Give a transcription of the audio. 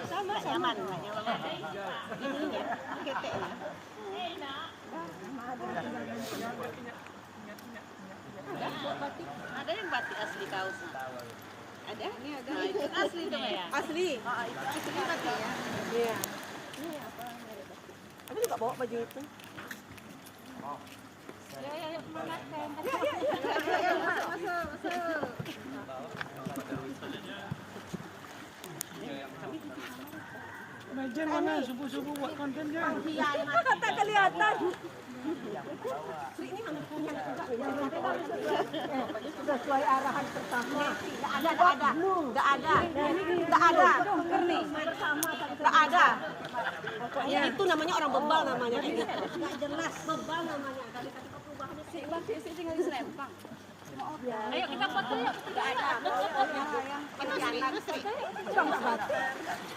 Sama, nyaman, nggak nyaman. Ininya, keteknya. Ada yang batik asli kaosnya. Ada? Ini ada. Nah, itu asli tuh ya. Asli. Oh, itu asli batik ya. Iya. Ini apa? Aku juga bawa baju itu. Ya, semangat kan. Ya, masuk. Majen mana subuh-subuh buat kontennya? Iya, tak kelihatan. Ini punya sesuai arahan pertama. Enggak ada. Enggak ada. Pokoknya itu namanya orang bebal namanya. Enggak jelas. Bebal namanya. Kali kata perubahannya sih tinggal diselempang. Ayo kita foto yuk. Enggak ada. Itu asli.